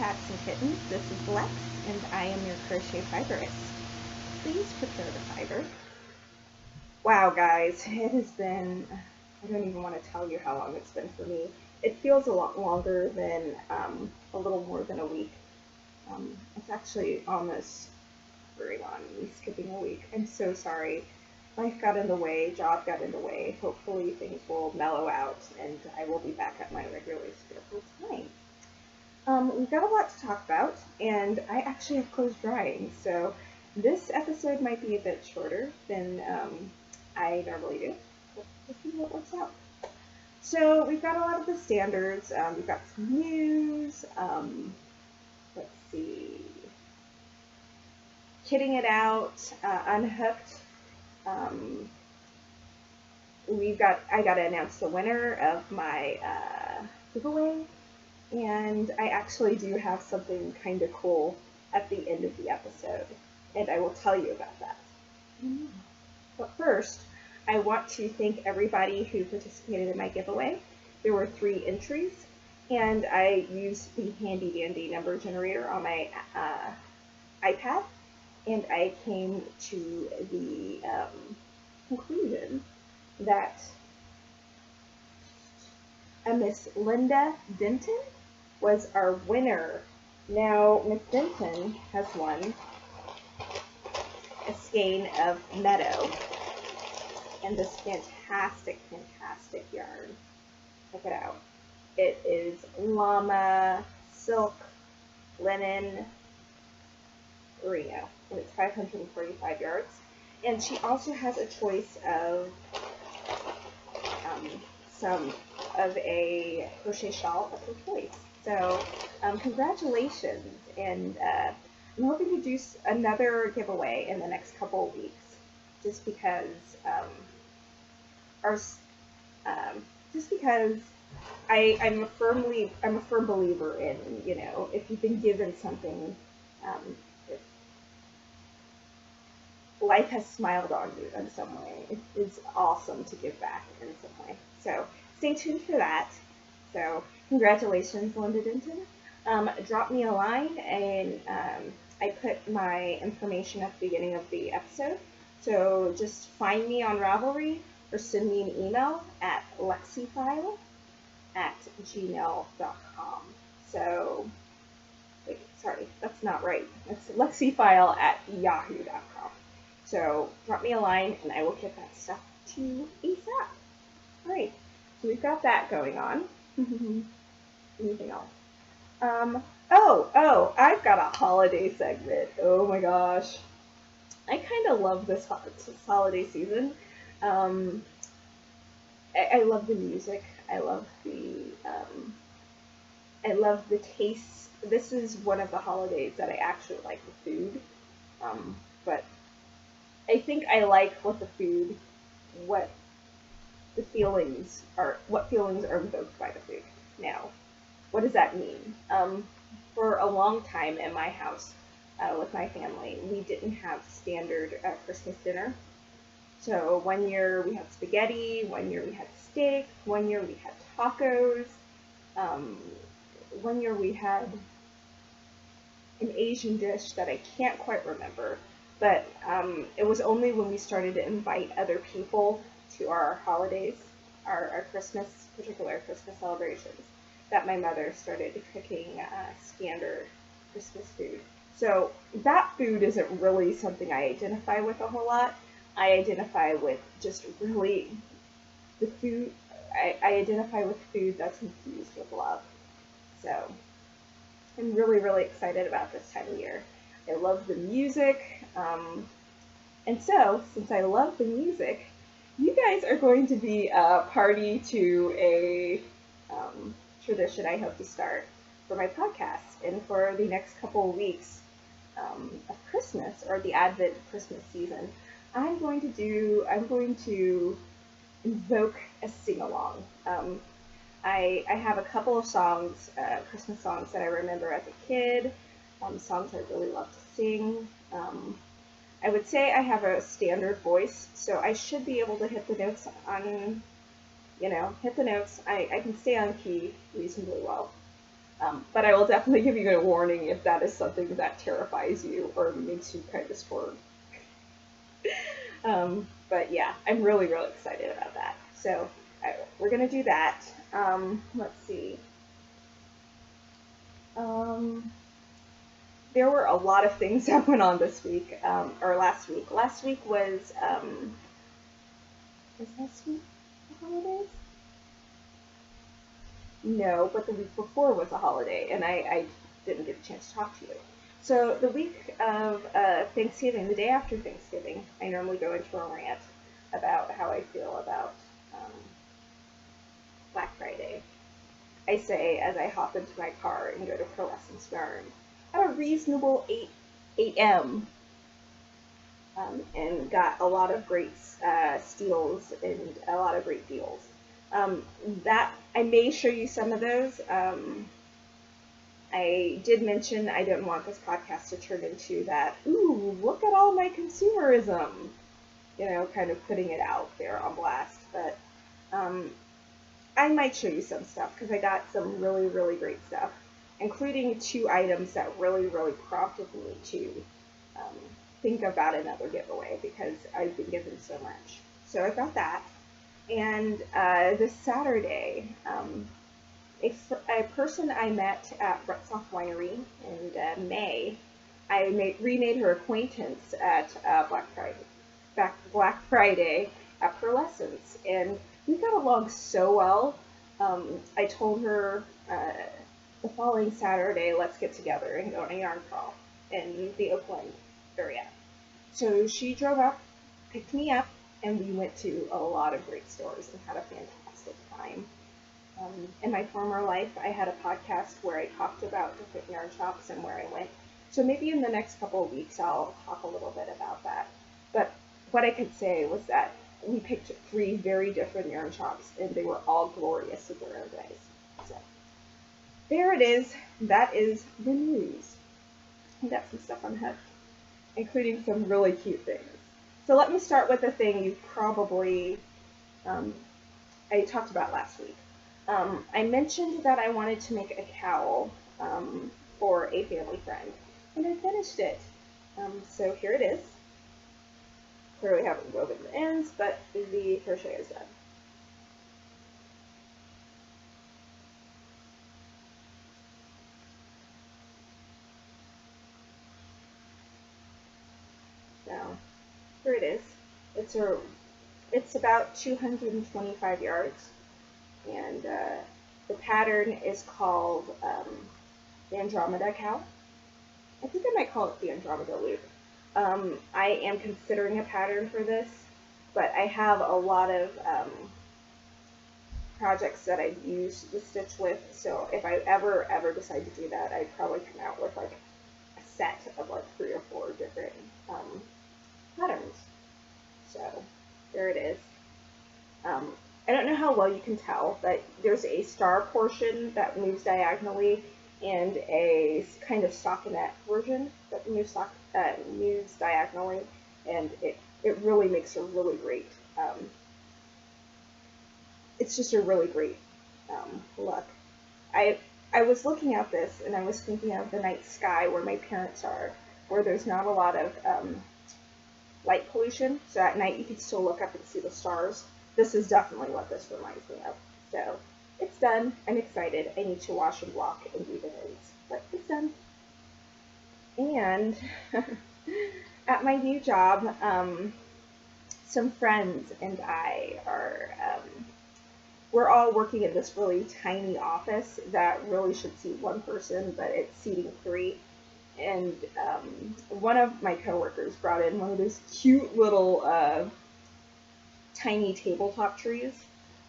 cats and kittens, this is Lex, and I am your crochet fiberist. Please prepare the fiber. Wow guys, it has been, I don't even want to tell you how long it's been for me. It feels a lot longer than a little more than a week. It's actually almost very on me skipping a week. I'm so sorry. Life got in the way, job got in the way. Hopefully things will mellow out and I will be back at my regularly scheduled time. We've got a lot to talk about, and I actually have clothes drying, so this episode might be a bit shorter than I normally do. But we'll see what works out. So we've got a lot of the standards. We've got some news. Let's see. Kitting it out, unhooked. I got to announce the winner of my giveaway. And I actually do have something kind of cool at the end of the episode, and I will tell you about that. But first, I want to thank everybody who participated in my giveaway. There were 3 entries, and I used the handy dandy number generator on my iPad, and I came to the conclusion that a Miss Linda Denton was our winner. Now, Miss Denton has won a skein of Meadow and this fantastic, fantastic yarn. Check it out. It is llama, silk, linen, merino, and it's 545 yards. And she also has a choice of some of a crochet shawl of her choice. So congratulations, and I'm hoping to do another giveaway in the next couple of weeks, just because I'm a firm believer in, you know, if you've been given something, life has smiled on you in some way. It's awesome to give back in some way. So stay tuned for that. So congratulations, Linda Denton. Drop me a line, and I put my information at the beginning of the episode. So just find me on Ravelry or send me an email at lexifile@gmail.com. So, wait, sorry, that's not right. It's lexifile@yahoo.com. So drop me a line and I will get that stuff to you ASAP. All right, so we've got that going on. Anything else? I've got a holiday segment. Oh my gosh. I kind of love this holiday season. I love the music. I love the tastes. This is one of the holidays that I actually like the food. But I think I like what feelings are evoked by the food. Now, what does that mean? For a long time in my house, with my family, we didn't have standard Christmas dinner. So one year we had spaghetti, one year we had steak, one year we had tacos, one year we had an Asian dish that I can't quite remember, but it was only when we started to invite other people to our holidays, our particular Christmas celebrations, that my mother started cooking standard Christmas food. So that food isn't really something I identify with a whole lot. I identify with just really the food. I identify with food that's infused with love. So I'm really, really excited about this time of year. I love the music. And so, since I love the music, you guys are going to be a party to a tradition I hope to start for my podcast and for the next couple of weeks of Christmas, or the Advent Christmas season. I'm going to invoke a sing-along. I have a couple of songs, Christmas songs that I remember as a kid, songs I really love to sing. I would say I have a standard voice, so I should be able to hit the notes I can stay on key reasonably well. But I will definitely give you a warning if that is something that terrifies you or makes you kind of squirm. But yeah, I'm really, really excited about that. So we're going to do that. Let's see. There were a lot of things that went on this week, or last week. Last week was last week the holidays? No, but the week before was a holiday, and I didn't get a chance to talk to you. So the week of Thanksgiving, the day after Thanksgiving, I normally go into a rant about how I feel about Black Friday. I say as I hop into my car and go to Purlescence Yarns at a reasonable 8 a.m. And got a lot of great steals and a lot of great deals. That I may show you some of those. I did mention I didn't want this podcast to turn into that, ooh, look at all my consumerism, you know, kind of putting it out there on blast. But I might show you some stuff because I got some really, really great stuff, including 2 items that really, really prompted me to think about another giveaway because I've been given so much. So I got that. And this Saturday, a person I met at Brettsoft Winery in May, I remade her acquaintance at Black Friday at Purlescence, and we got along so well. I told her the following Saturday, let's get together and go on a yarn crawl in the Oakland area. So she drove up, picked me up, and we went to a lot of great stores and had a fantastic time. In my former life, I had a podcast where I talked about different yarn shops and where I went. So maybe in the next couple of weeks, I'll talk a little bit about that. But what I could say was that we picked 3 very different yarn shops, and they were all glorious in their own ways. So there it is. That is the news. I got some stuff on Hook, including some really cute things. So let me start with the thing you probably I talked about last week. I mentioned that I wanted to make a cowl for a family friend, and I finished it. So here it is. Clearly haven't woven the ends, but the crochet is done. So here it is. It's about 225 yards, and the pattern is called the Andromeda Cowl. I think I might call it the Andromeda Loop. I am considering a pattern for this, but I have a lot of projects that I've used the stitch with, so if I ever decide to do that, I'd probably come out with like a set of like 3 or 4 different patterns. So there it is. I don't know how well you can tell, but there's a star portion that moves diagonally and a kind of stockinette version that moves diagonally, and it really makes a really great, it's just a really great look. I was looking at this and I was thinking of the night sky where my parents are, where there's not a lot of light pollution, so at night you can still look up and see the stars. This is definitely what this reminds me of. So it's done. I'm excited. I need to wash and block and do the ends, but it's done. And at my new job, some friends and I are, we're all working in this really tiny office that really should seat 1 person, but it's seating 3. And one of my coworkers brought in one of those cute little tiny tabletop trees,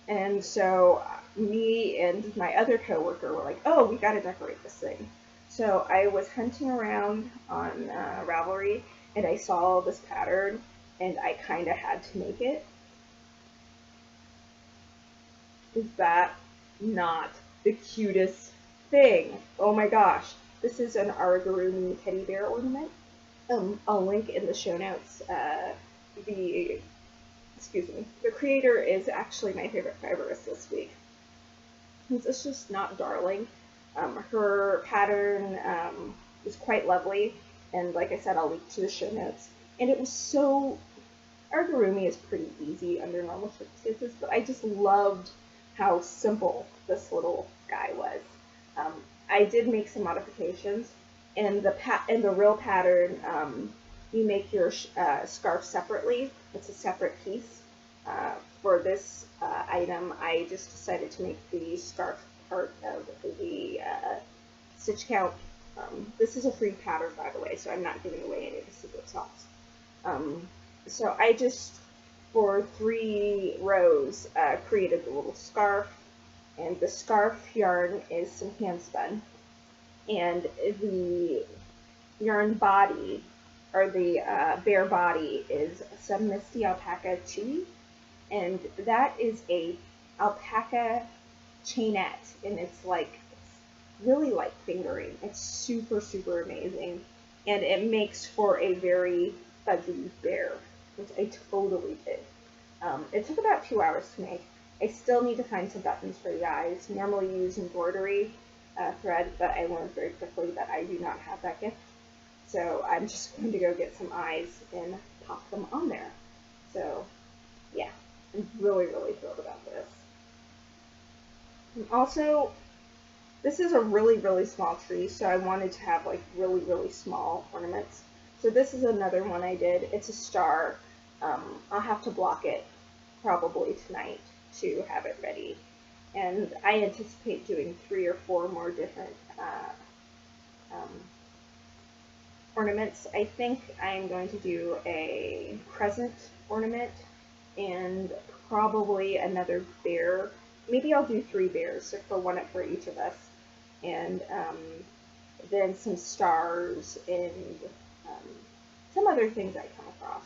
and so me and my other coworker were like, oh, we gotta decorate this thing. So I was hunting around on Ravelry, and I saw this pattern, and I kind of had to make it. Is that not the cutest thing? Oh my gosh. This is an Aragurumi teddy bear ornament. I'll link in the show notes. The creator is actually my favorite fiberist this week. It's just not darling. Her pattern was quite lovely, and like I said, I'll link to the show notes. And it was so, Argurumi is pretty easy under normal circumstances, but I just loved how simple this little guy was. I did make some modifications, and the real pattern, you make your scarf separately. It's a separate piece. For this item, I just decided to make the scarf part of the stitch count. This is a free pattern, by the way, so I'm not giving away any of the secret sauce. So I just, for 3 rows, created the little scarf, and the scarf yarn is some hand spun, and the yarn body, or the bare body, is some Misty Alpaca Chewy, and that is a alpaca chainette, and it's really like fingering. It's super, super amazing, and it makes for a very fuzzy bear, which I totally did. It took about 2 hours to make. I still need to find some buttons for the eyes. Normally use embroidery thread, but I learned very quickly that I do not have that gift. So I'm just going to go get some eyes and pop them on there. So yeah, I'm really, really thrilled about this. And also, this is a really, really small tree, so I wanted to have like really, really small ornaments. So this is another one I did. It's a star. I'll have to block it probably tonight to have it ready. And I anticipate doing 3 or 4 more different ornaments. I think I'm going to do a crescent ornament and probably another bear. Maybe I'll do 3 bears, so for one for each of us. And then some stars and some other things I come across.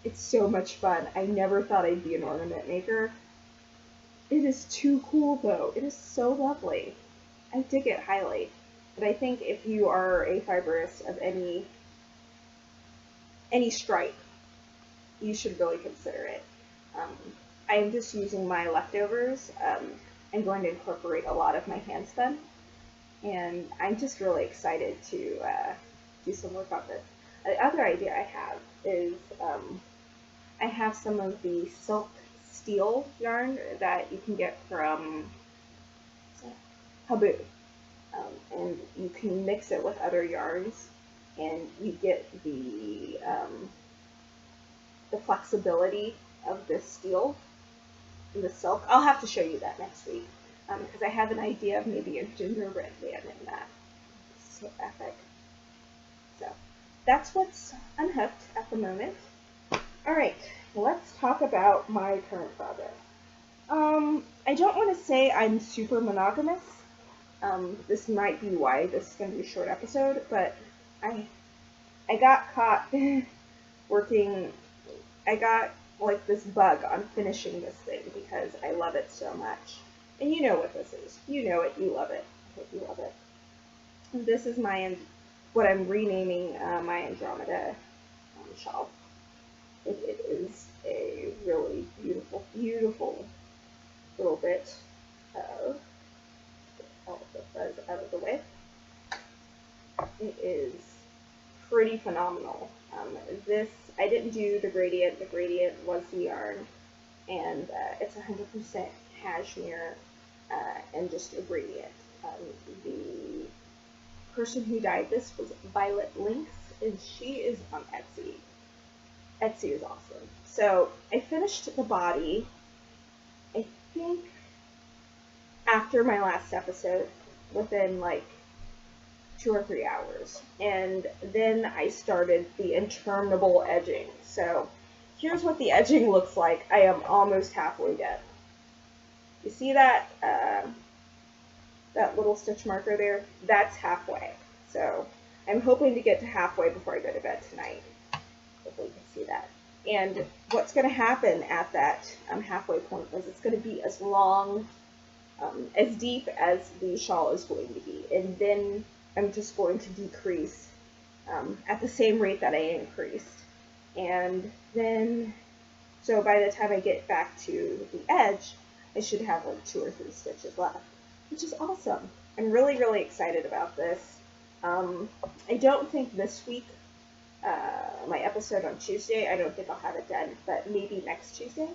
It's so much fun. I never thought I'd be an ornament maker. It is too cool, though. It is so lovely. I dig it highly. But I think if you are a fibrist of any stripe, you should really consider it. I am just using my leftovers. I'm going to incorporate a lot of my hand spun, and I'm just really excited to do some work on this. The other idea I have is I have some of the silk steel yarn that you can get from Habu, and you can mix it with other yarns, and you get the flexibility of the steel and the silk. I'll have to show you that next week, because I have an idea of maybe a gingerbread man in that. It's so epic. So that's what's unhooked at the moment. Alright, let's talk about my current project. I don't want to say I'm super monogamous. This might be why this is going to be a short episode, but I got caught working. I got like this bug on finishing this thing because I love it so much. And you know what this is. You know it. You love it. I hope you love it. And this is what I'm renaming my Andromeda shawl. It is a really beautiful, beautiful little bit of all of the fuzz out of the way. It is pretty phenomenal. I didn't do the gradient. The gradient was the yarn, and it's 100% cashmere and just a gradient. The person who dyed this was Violet Lynx, and she is on Etsy. Etsy is awesome. So I finished the body, I think, after my last episode, within like 2 or 3 hours. And then I started the interminable edging. So here's what the edging looks like. I am almost halfway done. You see that that little stitch marker there? That's halfway. So I'm hoping to get to halfway before I go to bed tonight. Hopefully you can see that. And what's going to happen at that halfway point is it's going to be as long, as deep as the shawl is going to be. And then I'm just going to decrease at the same rate that I increased. And then, so by the time I get back to the edge, I should have like 2 or 3 stitches left, which is awesome. I'm really, really excited about this. I don't think this week, my episode on Tuesday, I don't think I'll have it done, but maybe next Tuesday.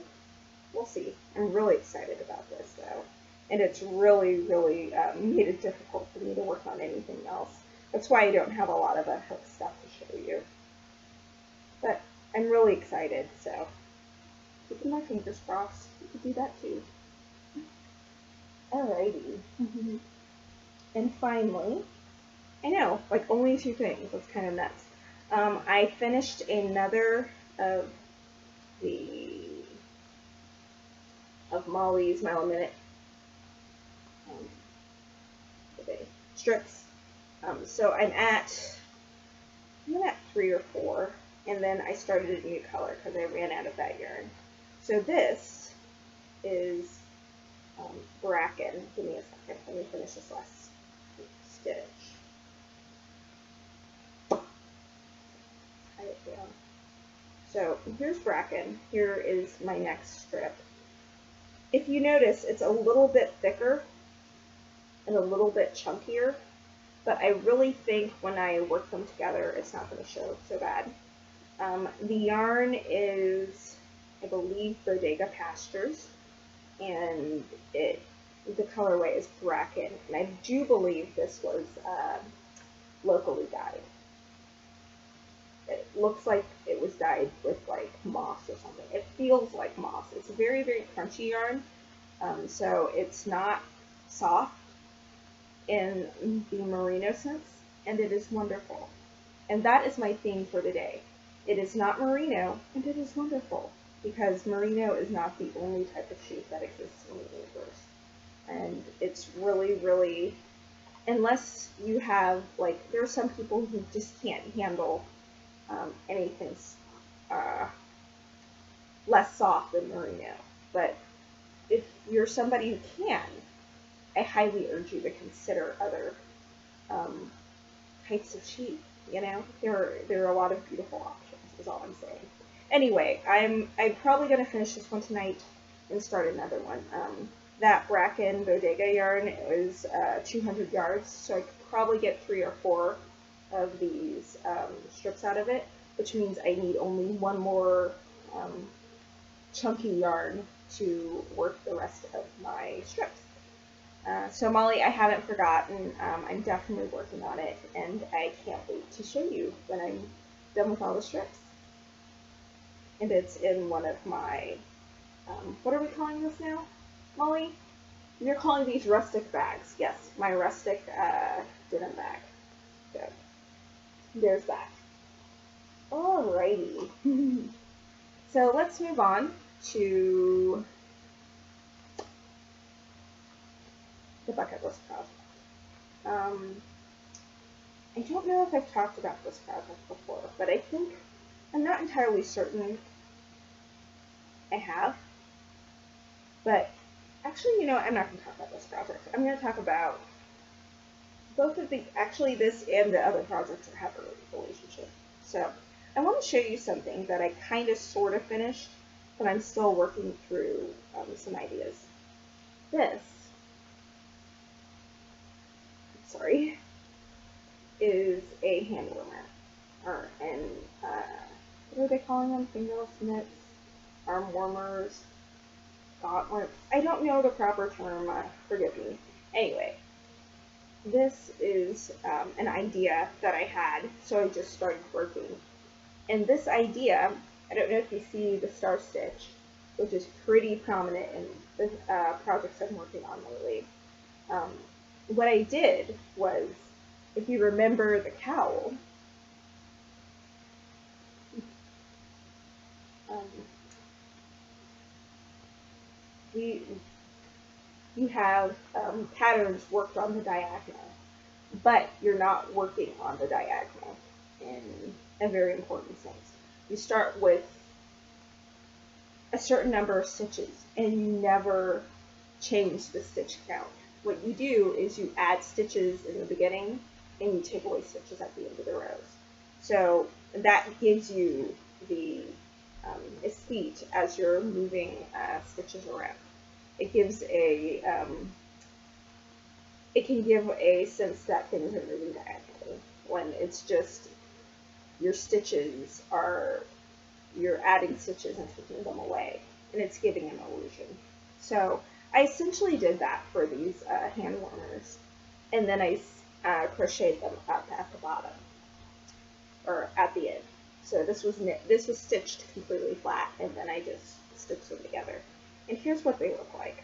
We'll see. I'm really excited about this, though. And it's really, really made it difficult for me to work on anything else. That's why I don't have a lot of hook stuff to show you. But I'm really excited, so keeping my fingers crossed. You could do that too. Alrighty. And finally, I know, like only 2 things. That's kind of nuts. I finished another of Molly's Mile a Minute strips. So I'm at 3 or 4, and then I started a new color because I ran out of that yarn. So this is Bracken. Give me a second. Let me finish this last stitch. Tie it down. So here's Bracken. Here is my next strip. If you notice, it's a little bit thicker and a little bit chunkier, but I really think when I work them together, it's not going to show so bad. The yarn is, I believe, Bodega Pastures, and the colorway is Bracken, and I do believe this was locally dyed. It looks like it was dyed with like moss or something. It feels like moss. It's a very, very crunchy yarn, so it's not soft in the merino sense, and it is wonderful. And that is my theme for today. It is not merino, and it is wonderful, because merino is not the only type of sheep that exists in the universe. And it's really, really, unless you have, like, there are some people who just can't handle anything less soft than merino. But if you're somebody who can, I highly urge you to consider other types of sheep. You know, there are a lot of beautiful options, is all I'm saying. Anyway, I'm probably going to finish this one tonight and start another one. That Bracken Bodega yarn was 200 yards, so I could probably get 3 or 4 of these strips out of it, which means I need only one more chunky yarn to work the rest of my strips. So Molly, I haven't forgotten. I'm definitely working on it, and I can't wait to show you when I'm done with all the strips. And it's in one of my, what are we calling this now, Molly? You're calling these rustic bags. Yes, my rustic denim bag. So there's that. Alrighty. So let's move on to the bucket list project. I don't know if I've talked about this project before, but I think, I'm not entirely certain I have, but actually, you know, I'm not going to talk about this project. I'm going to talk about both of the, actually this and the other projects that have a relationship. So I want to show you something that I kind of sort of finished, but I'm still working through some ideas. This, sorry, is a hand warmer, and what are they calling them? Fingerless mitts, arm warmers, gauntlets. I don't know the proper term, forgive me. Anyway, this is an idea that I had, so I just started working. And this idea, I don't know if you see the star stitch, which is pretty prominent in the projects I'm working on lately. What I did was, if you remember the cowl, you have patterns worked on the diagonal, but you're not working on the diagonal in a very important sense. You start with a certain number of stitches, and you never change the stitch count. What you do is you add stitches in the beginning, and you take away stitches at the end of the rows. So that gives you the seat as you're moving stitches around. It gives a it can give a sense that things are moving diagonally when it's just your stitches are, you're adding stitches and taking them away, and it's giving an illusion. So I essentially did that for these hand warmers, and then I crocheted them up at the bottom, or at the end. So this was stitched completely flat, and then I just stitched them together. And here's what they look like.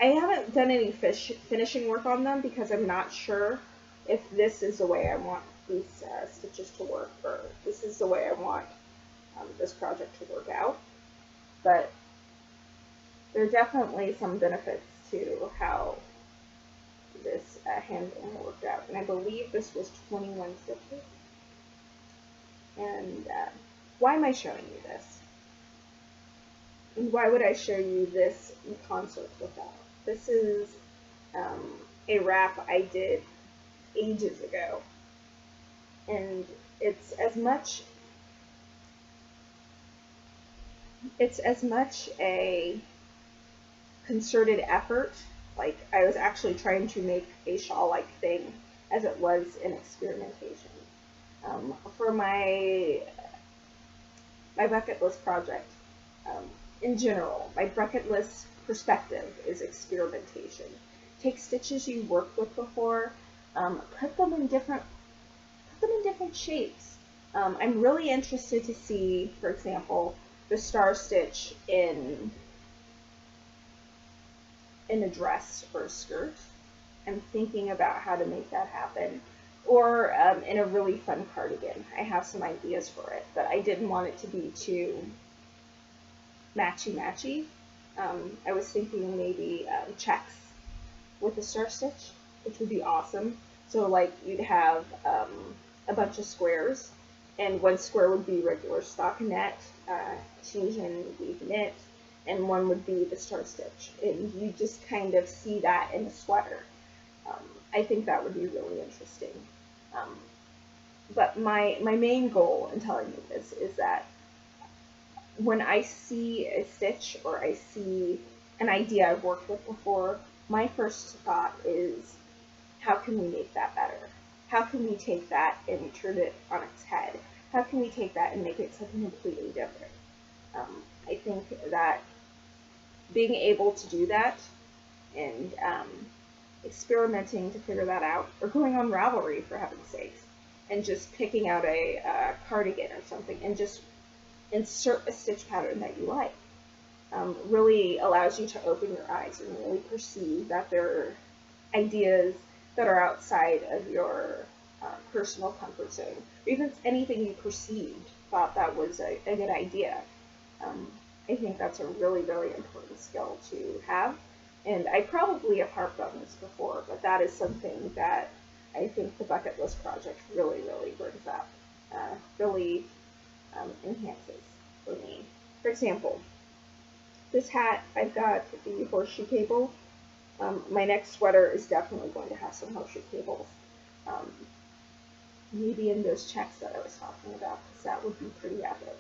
I haven't done any finishing work on them because I'm not sure if this is the way I want these stitches to work, or this is the way I want this project to work out. But there are definitely some benefits to how this hand warmer worked out. And I believe this was 21 stitches. And why am I showing you this? And why would I show you this in concert with that? This is a wrap I did ages ago. And it's as much a concerted effort, like I was actually trying to make a shawl-like thing, as it was an experimentation. For my bucket list project, in general, my bucket list perspective is experimentation. Take stitches you worked with before, put them in different shapes. I'm really interested to see, for example, the star stitch in a dress or a skirt. I'm thinking about how to make that happen. Or in a really fun cardigan. I have some ideas for it, but I didn't want it to be too matchy-matchy. I was thinking maybe checks with a star stitch, which would be awesome. So like you'd have a bunch of squares, and one square would be regular stockinette, Tunisian weave knit, and one would be the star stitch. And you just kind of see that in a sweater. I think that would be really interesting. But my main goal in telling you this is that when I see a stitch or I see an idea I've worked with before, my first thought is, how can we make that better? How can we take that and turn it on its head? How can we take that and make it something completely different? I think that being able to do that and experimenting to figure that out, or going on Ravelry for heaven's sakes, and just picking out a cardigan or something and just insert a stitch pattern that you like, really allows you to open your eyes and really perceive that there are ideas that are outside of your personal comfort zone, or even anything you perceived thought that was a good idea. I think that's a really, really important skill to have. And I probably have harped on this before, but that is something that I think the bucket list project really, really brings up, really enhances for me. For example, this hat, I've got the horseshoe cable. My next sweater is definitely going to have some horseshoe cables. Maybe in those checks that I was talking about, because that would be pretty epic.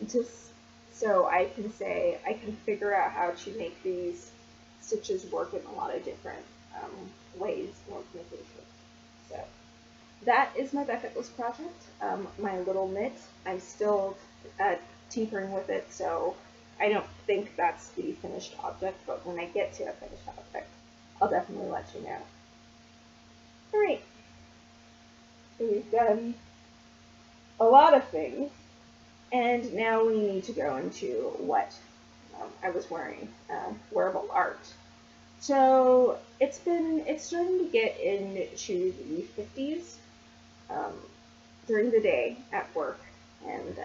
Just so I can say, I can figure out how to make these stitches work in a lot of different ways and organizations. So that is my bucket list project. My little knit, I'm still tinkering with it, so I don't think that's the finished object, but when I get to a finished object, I'll definitely let you know. Alright, so we've done a lot of things, and now we need to go into what I was wearing, Wearable Art. So it's starting to get into the 50s during the day at work, and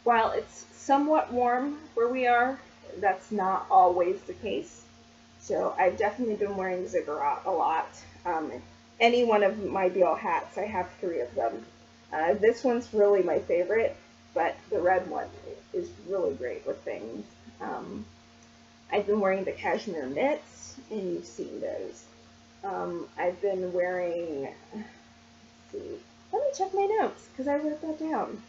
while it's somewhat warm where we are, that's not always the case. So I've definitely been wearing Ziggurat a lot. Any one of my Beale hats, I have 3 of them. This one's really my favorite, but the red one is really great with things. I've been wearing the Cashmere mitts, and you've seen those. I've been wearing, let's see, let me check my notes, because I wrote that down.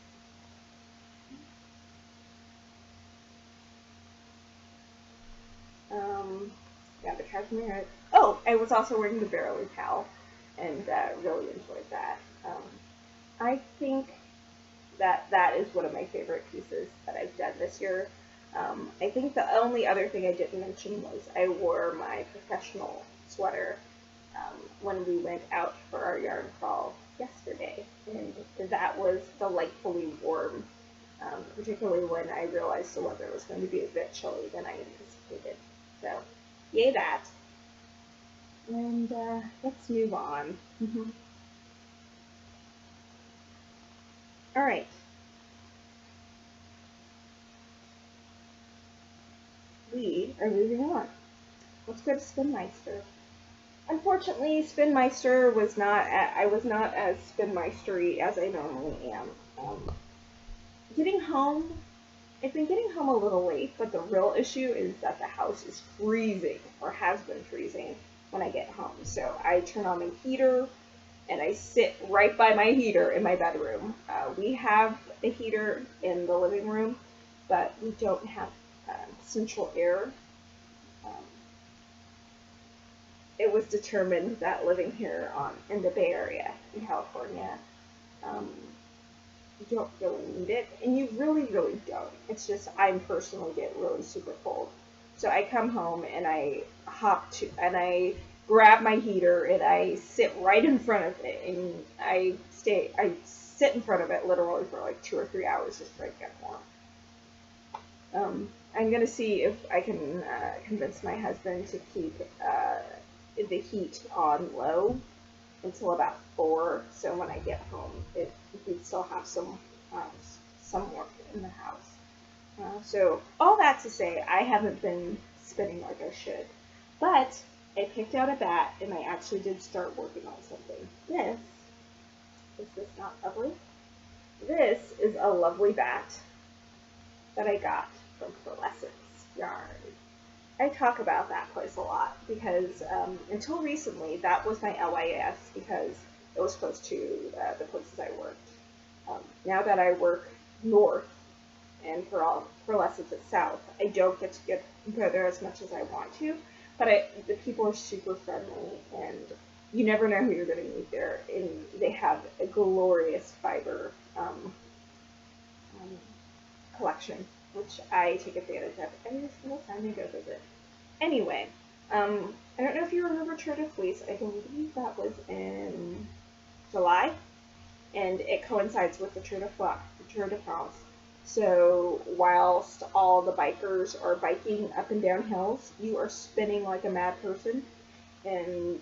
Yeah, the Cashmere. Oh, I was also wearing the Berrily Cowl, and really enjoyed that. I think that is one of my favorite pieces that I've done this year. I think the only other thing I didn't mention was I wore my professional sweater when we went out for our yarn crawl yesterday, and that was delightfully warm, particularly when I realized the weather was going to be a bit chilly than I anticipated. So, yay that. And let's move on. All right. We are moving on. Let's go to Spinmeister. Unfortunately, Spinmeister was not. I was not as Spinmeistery as I normally am. Getting home, I've been getting home a little late, but the real issue is that the house is freezing, or has been freezing, when I get home. So I turn on my heater, and I sit right by my heater in my bedroom. We have a heater in the living room, but we don't have central air. It was determined that living here in the Bay Area in California, you don't really need it, and you really, really don't. It's just I personally get really super cold. So I come home and I I grab my heater and I sit right in front of it, and I sit in front of it literally for like 2 or 3 hours just to get warm. I'm gonna see if I can convince my husband to keep the heat on low until about 4, so when I get home, we still have some warmth in the house. So all that to say, I haven't been spinning like I should, but I picked out a bat and I actually did start working on something. Is this not lovely? This is a lovely bat that I got from Purlescence Yarns. I talk about that place a lot because until recently that was my LIS because it was close to the places I worked. Now that I work north and Purlescence is south, I don't get to go there as much as I want to, but the people are super friendly and you never know who you're going to meet there, and they have a glorious fiber collection, which I take advantage of every single time I go visit. Anyway, I don't know if you remember Tour de Fleece. I believe that was in July, and it coincides with the Tour de France. So whilst all the bikers are biking up and down hills, you are spinning like a mad person. And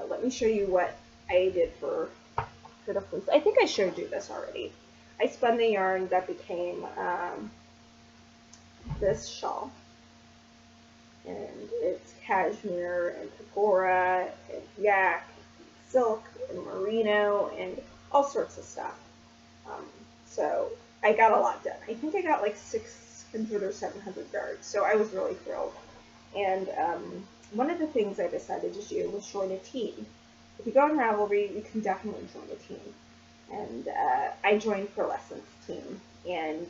let me show you what I did for Tour de Fleece. I think I showed you this already. I spun the yarn that became this shawl, and it's cashmere and pagora and yak, and silk and merino and all sorts of stuff. So I got a lot done. I think I got like 600 or 700 yards, so I was really thrilled. And one of the things I decided to do was join a team. If you go on Ravelry, you can definitely join a team. And I joined Purlescence team and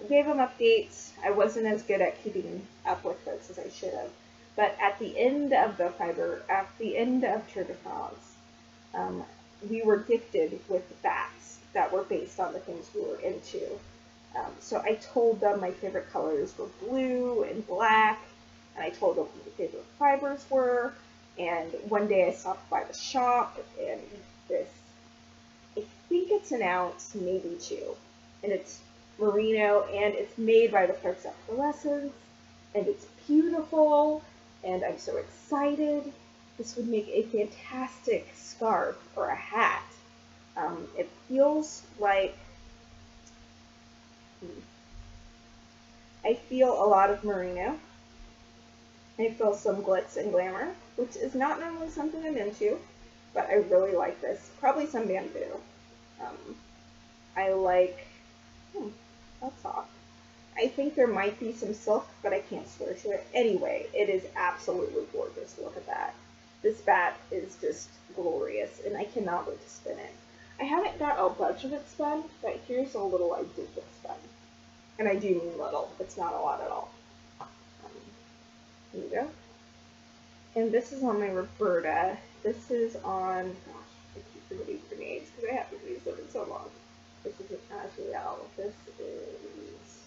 gave them updates. I wasn't as good at keeping up with folks as I should have. But at the end of Tour de France, we were gifted with bats that were based on the things we were into. So I told them my favorite colors were blue and black, and I told them what my favorite fibers were. And one day I stopped by the shop, and I think it's an ounce, maybe 2, and it's merino, and it's made by the folks at Purlescence, and it's beautiful, and I'm so excited. This would make a fantastic scarf or a hat. It feels like I feel a lot of merino. I feel some glitz and glamour, which is not normally something I'm into, but I really like this. Probably some bamboo. I like, that's soft. I think there might be some silk, but I can't swear to it. Anyway, it is absolutely gorgeous. Look at that. This bat is just glorious, and I cannot wait to spin it. I haven't got a bunch of it spun, but here's a little I did get spun. And I do mean little. It's not a lot at all. Here you go. And this is on my Roberta. This is on, gosh, I keep forgetting her names because I haven't used them in so long. This is an Azrael. This is,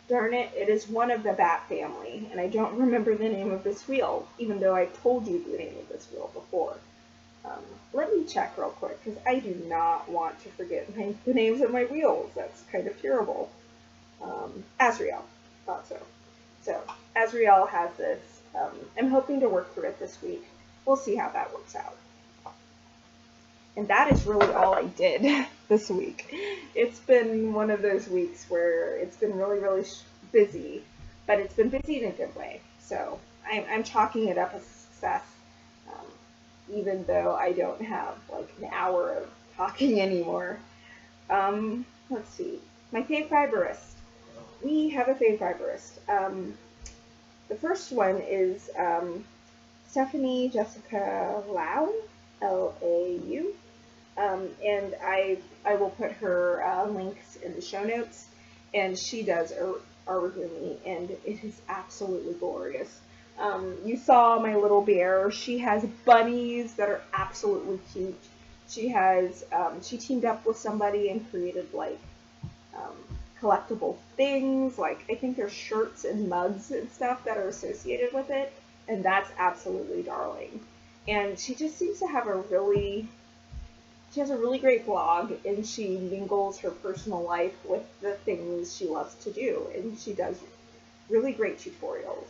darn it, it is one of the Batt family, and I don't remember the name of this wheel, even though I told you the name of this wheel before. Let me check real quick, because I do not want to forget the names of my wheels. That's kind of terrible. Azrael, thought so. So, Azrael has this. I'm hoping to work through it this week. We'll see how that works out. And that is really all I did this week. It's been one of those weeks where it's been really, really busy, but it's been busy in a good way. So I'm chalking it up as a success, even though I don't have like an hour of talking anymore. Let's see. My fave fiberist. We have a fave fiberist. The first one is Stephanie Jessica Lau, Lau. And I will put her links in the show notes. And she does origami, and it is absolutely glorious. You saw my little bear. She has bunnies that are absolutely cute. She has she teamed up with somebody and created like collectible things. Like I think there's shirts and mugs and stuff that are associated with it, and that's absolutely darling. And she just seems to have she has a really great blog, and she mingles her personal life with the things she loves to do, and she does really great tutorials.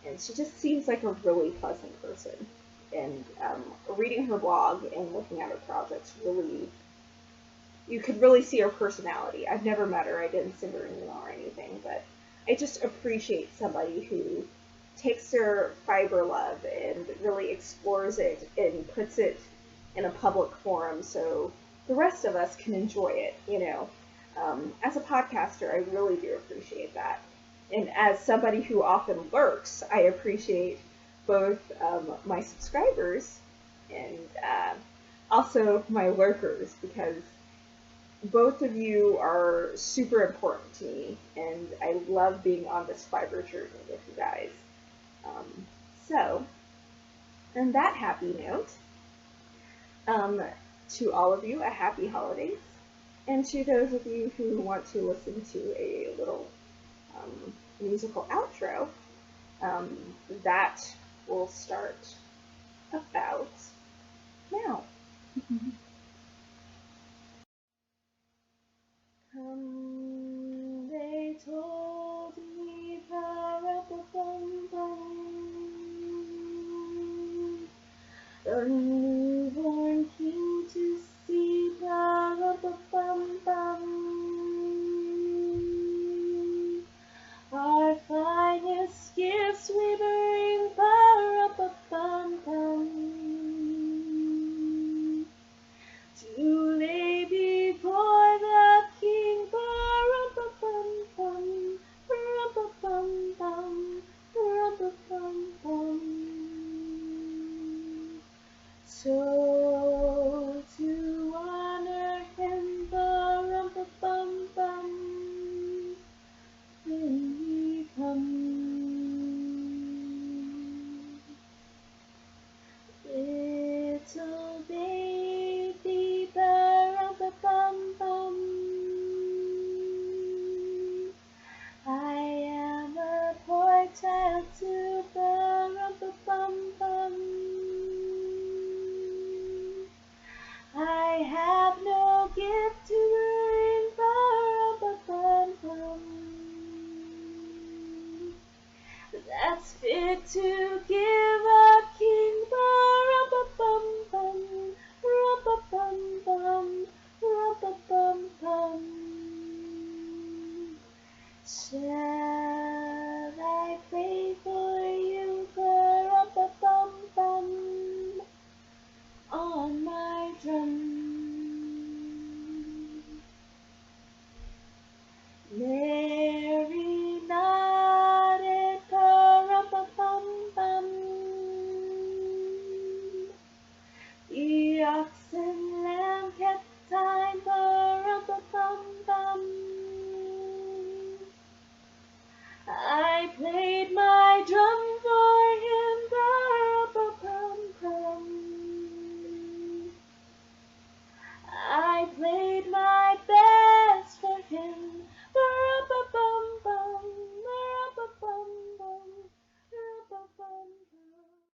And she just seems like a really pleasant person. And reading her blog and looking at her projects really, you could really see her personality. I've never met her, I didn't send her an email or anything, but I just appreciate somebody who takes their fiber love and really explores it and puts it in a public forum so the rest of us can enjoy it, you know. As a podcaster, I really do appreciate that. And as somebody who often lurks, I appreciate both my subscribers and also my lurkers, because both of you are super important to me, and I love being on this fiber journey with you guys. So, on that happy note, to all of you, a happy holidays. And to those of you who want to listen to a little musical outro, that will start about now. They told me parabum,